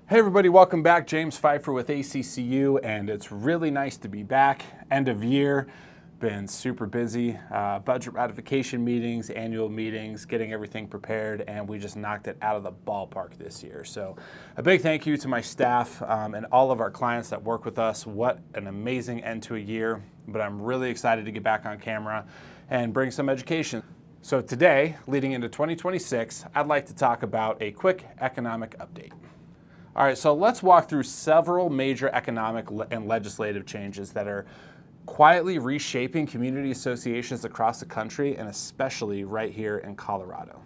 Hey everybody, welcome back. James Pfeiffer with ACCU, and it's really nice to be back. End of year, been super busy. Budget ratification meetings, annual meetings, getting everything prepared, and we just knocked it out of the ballpark this year. So a big thank you to my staff and all of our clients that work with us. What an amazing end to a year, but I'm really excited to get back on camera and bring some education. So today, leading into 2026, I'd like to talk about a quick economic update. All right, so let's walk through several major economic and legislative changes that are quietly reshaping community associations across the country, and especially right here in Colorado.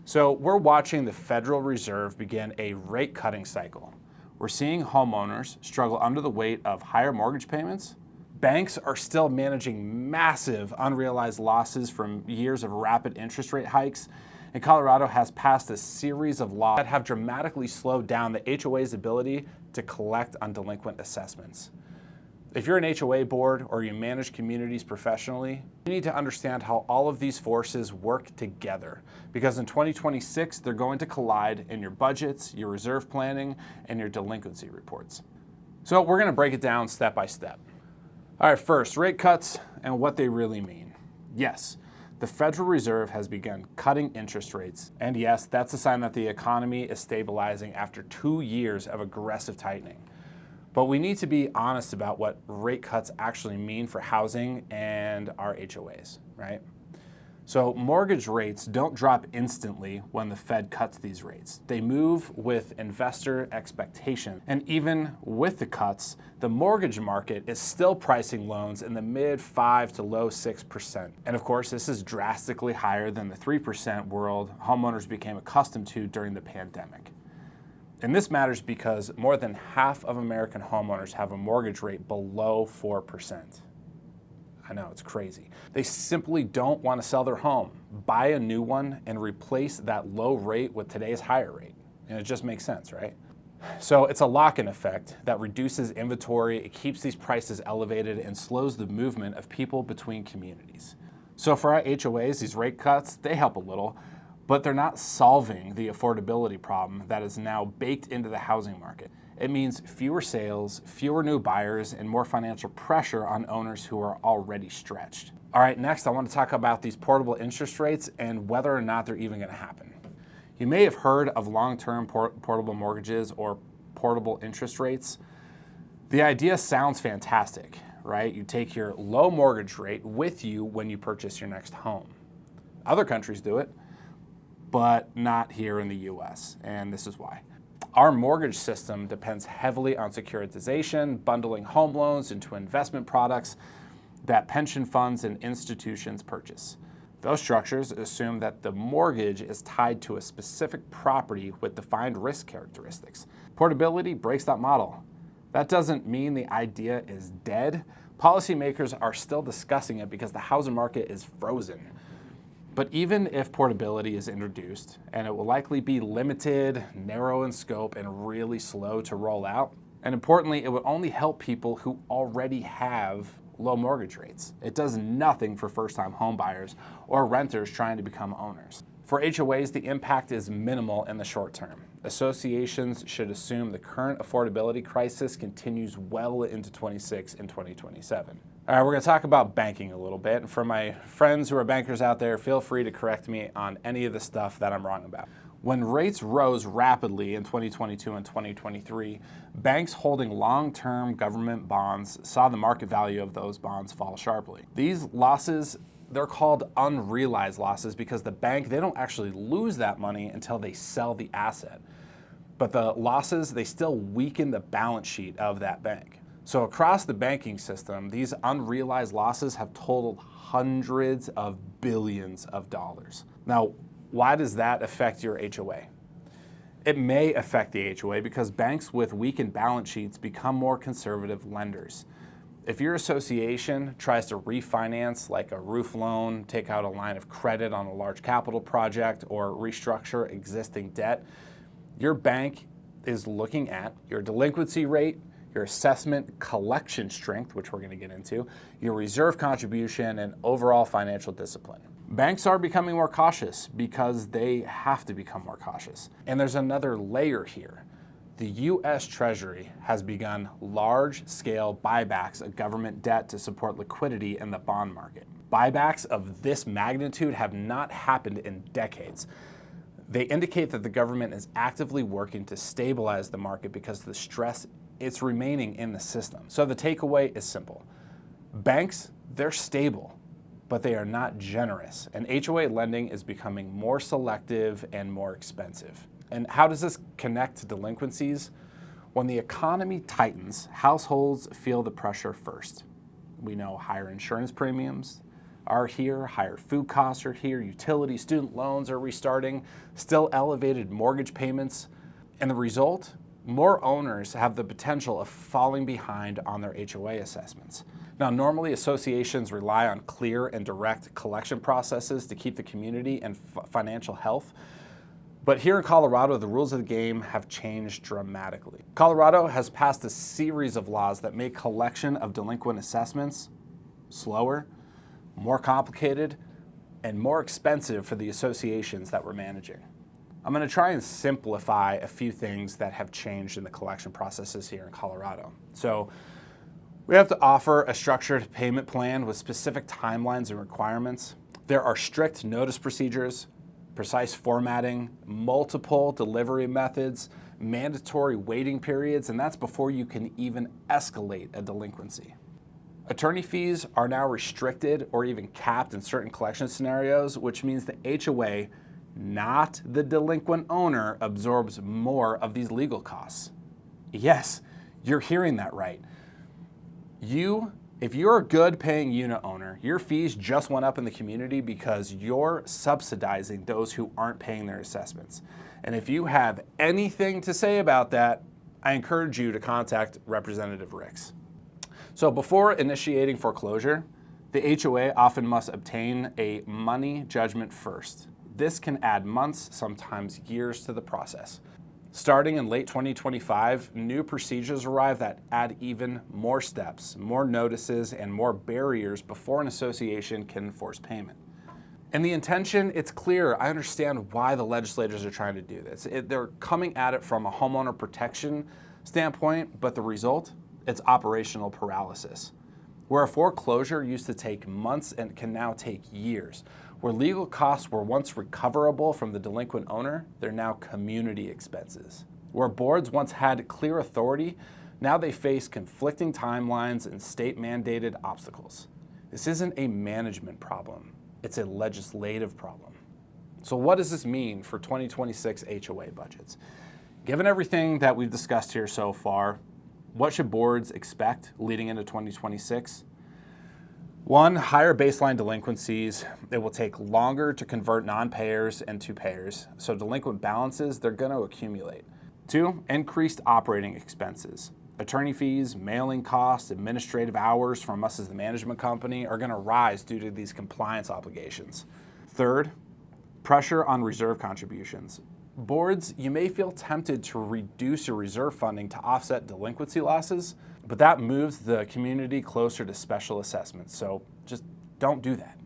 So we're watching the Federal Reserve begin a rate cutting cycle. We're seeing homeowners struggle under the weight of higher mortgage payments. Banks are still managing massive unrealized losses from years of rapid interest rate hikes. And Colorado has passed a series of laws that have dramatically slowed down the HOA's ability to collect on delinquent assessments. If you're an HOA board or you manage communities professionally, you need to understand how all of these forces work together, because in 2026, they're going to collide in your budgets, your reserve planning, and your delinquency reports. So we're going to break it down step by step. All right, first, rate cuts and what they really mean. Yes, the Federal Reserve has begun cutting interest rates. And yes, that's a sign that the economy is stabilizing after 2 years of aggressive tightening. But we need to be honest about what rate cuts actually mean for housing and our HOAs, right? So mortgage rates don't drop instantly when the Fed cuts these rates. They move with investor expectation. And even with the cuts, the mortgage market is still pricing loans in the mid 5 to low 6%. And of course, this is drastically higher than the 3% world homeowners became accustomed to during the pandemic. And this matters because more than half of American homeowners have a mortgage rate below 4%. I know, it's crazy. They simply don't want to sell their home, buy a new one, and replace that low rate with today's higher rate. And it just makes sense, right? So it's a lock-in effect that reduces inventory, it keeps these prices elevated, and slows the movement of people between communities. So for our HOAs, these rate cuts, they help a little, but they're not solving the affordability problem that is now baked into the housing market. It means fewer sales, fewer new buyers, and more financial pressure on owners who are already stretched. All right, next I want to talk about these portable interest rates and whether or not they're even going to happen. You may have heard of long-term portable mortgages or portable interest rates. The idea sounds fantastic, right? You take your low mortgage rate with you when you purchase your next home. Other countries do it, but not here in the US, and this is why. Our mortgage system depends heavily on securitization, bundling home loans into investment products that pension funds and institutions purchase. Those structures assume that the mortgage is tied to a specific property with defined risk characteristics. Portability breaks that model. That doesn't mean the idea is dead. Policymakers are still discussing it because the housing market is frozen. But even if portability is introduced, and it will likely be limited, narrow in scope, and really slow to roll out, and importantly, it will only help people who already have low mortgage rates. It does nothing for first-time home buyers or renters trying to become owners. For HOAs, the impact is minimal in the short term. Associations should assume the current affordability crisis continues well into 26 and 2027. All right, we're going to talk about banking a little bit. And for my friends who are bankers out there, feel free to correct me on any of the stuff that I'm wrong about. When rates rose rapidly in 2022 and 2023, banks holding long-term government bonds saw the market value of those bonds fall sharply. These losses, they're called unrealized losses because the bank, they don't actually lose that money until they sell the asset. But the losses, they still weaken the balance sheet of that bank. So across the banking system, these unrealized losses have totaled hundreds of billions of dollars. Now, why does that affect your HOA? It may affect the HOA because banks with weakened balance sheets become more conservative lenders. If your association tries to refinance like a roof loan, take out a line of credit on a large capital project, or restructure existing debt, your bank is looking at your delinquency rate, your assessment collection strength, which we're going to get into, your reserve contribution, and overall financial discipline. Banks are becoming more cautious because they have to become more cautious. And there's another layer here. The U.S. Treasury has begun large-scale buybacks of government debt to support liquidity in the bond market. Buybacks of this magnitude have not happened in decades. They indicate that the government is actively working to stabilize the market because of the stress it's remaining in the system. So the takeaway is simple. Banks, they're stable, but they are not generous. And HOA lending is becoming more selective and more expensive. And how does this connect to delinquencies? When the economy tightens, households feel the pressure first. We know higher insurance premiums are here, higher food costs are here, utilities, student loans are restarting, still elevated mortgage payments. And the result? More owners have the potential of falling behind on their HOA assessments. Now, normally associations rely on clear and direct collection processes to keep the community in financial health. But here in Colorado, the rules of the game have changed dramatically. Colorado has passed a series of laws that make collection of delinquent assessments slower, more complicated, and more expensive for the associations that we're managing. I'm going to try and simplify a few things that have changed in the collection processes here in Colorado. So we have to offer a structured payment plan with specific timelines and requirements. There are strict notice procedures, precise formatting, multiple delivery methods, mandatory waiting periods, and that's before you can even escalate a delinquency. Attorney fees are now restricted or even capped in certain collection scenarios, which means the HOA, not the delinquent owner, absorbs more of these legal costs. Yes, you're hearing that right. If you're a good paying unit owner, your fees just went up in the community because you're subsidizing those who aren't paying their assessments. And if you have anything to say about that, I encourage you to contact Representative Ricks. So before initiating foreclosure, the HOA often must obtain a money judgment first. This can add months, sometimes years to the process. Starting in late 2025, new procedures arrive that add even more steps, more notices, and more barriers before an association can enforce payment. And the intention, it's clear. I understand why the legislators are trying to do this. They're coming at it from a homeowner protection standpoint, but the result? It's operational paralysis. Where a foreclosure used to take months and can now take years. Where legal costs were once recoverable from the delinquent owner, they're now community expenses. Where boards once had clear authority, now they face conflicting timelines and state-mandated obstacles. This isn't a management problem, it's a legislative problem. So what does this mean for 2026 HOA budgets? Given everything that we've discussed here so far, what should boards expect leading into 2026? One, higher baseline delinquencies. It will take longer to convert non-payers into payers, so delinquent balances, they're going to accumulate. Two, increased operating expenses. Attorney fees, mailing costs, administrative hours from us as the management company are going to rise due to these compliance obligations. Third, pressure on reserve contributions. Boards, you may feel tempted to reduce your reserve funding to offset delinquency losses, but that moves the community closer to special assessments, so just don't do that.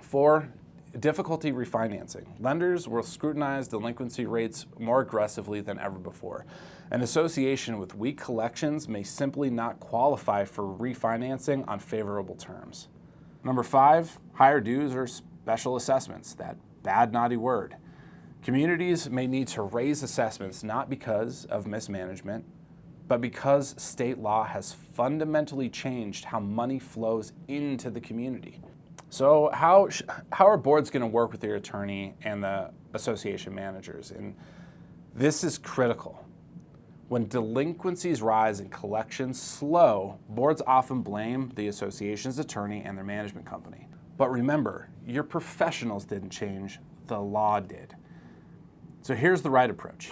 Four, difficulty refinancing. Lenders will scrutinize delinquency rates more aggressively than ever before. An association with weak collections may simply not qualify for refinancing on favorable terms. Number five, higher dues or special assessments, that bad, naughty word. Communities may need to raise assessments not because of mismanagement, but because state law has fundamentally changed how money flows into the community. So how are boards going to work with your attorney and the association managers? And this is critical. When delinquencies rise and collections slow, boards often blame the association's attorney and their management company. But remember, your professionals didn't change, the law did. So here's the right approach.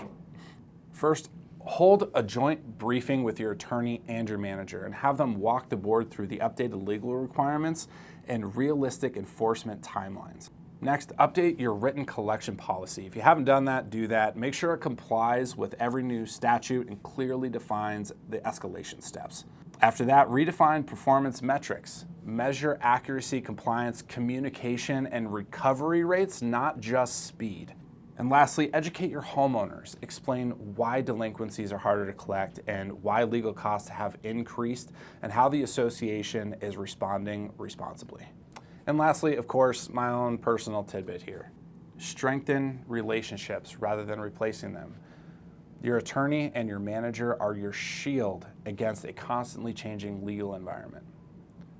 First, hold a joint briefing with your attorney and your manager and have them walk the board through the updated legal requirements and realistic enforcement timelines. Next, update your written collection policy. If you haven't done that, do that. Make sure it complies with every new statute and clearly defines the escalation steps. After that, redefine performance metrics. Measure accuracy, compliance, communication, and recovery rates, not just speed. And lastly, educate your homeowners. Explain why delinquencies are harder to collect and why legal costs have increased and how the association is responding responsibly. And lastly, of course, my own personal tidbit here. Strengthen relationships rather than replacing them. Your attorney and your manager are your shield against a constantly changing legal environment.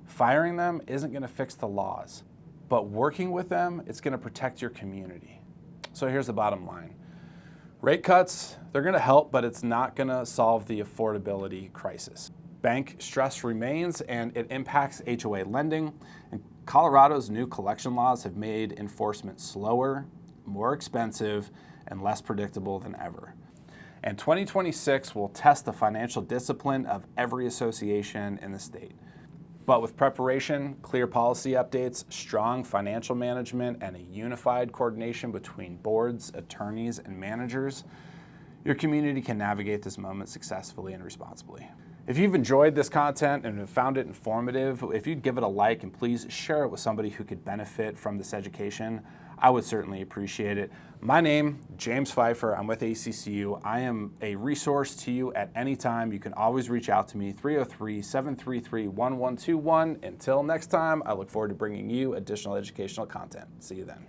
Firing them isn't going to fix the laws, but working with them, it's going to protect your community. So here's the bottom line. Rate cuts, they're going to help, but it's not going to solve the affordability crisis. Bank stress remains and it impacts HOA lending. And Colorado's new collection laws have made enforcement slower, more expensive, and less predictable than ever. And 2026 will test the financial discipline of every association in the state. But with preparation, clear policy updates, strong financial management, and a unified coordination between boards, attorneys, and managers, your community can navigate this moment successfully and responsibly. If you've enjoyed this content and have found it informative, if you'd give it a like and please share it with somebody who could benefit from this education, I would certainly appreciate it. My name, James Pfeiffer. I'm with ACCU. I am a resource to you at any time. You can always reach out to me, 303-733-1121. Until next time, I look forward to bringing you additional educational content. See you then.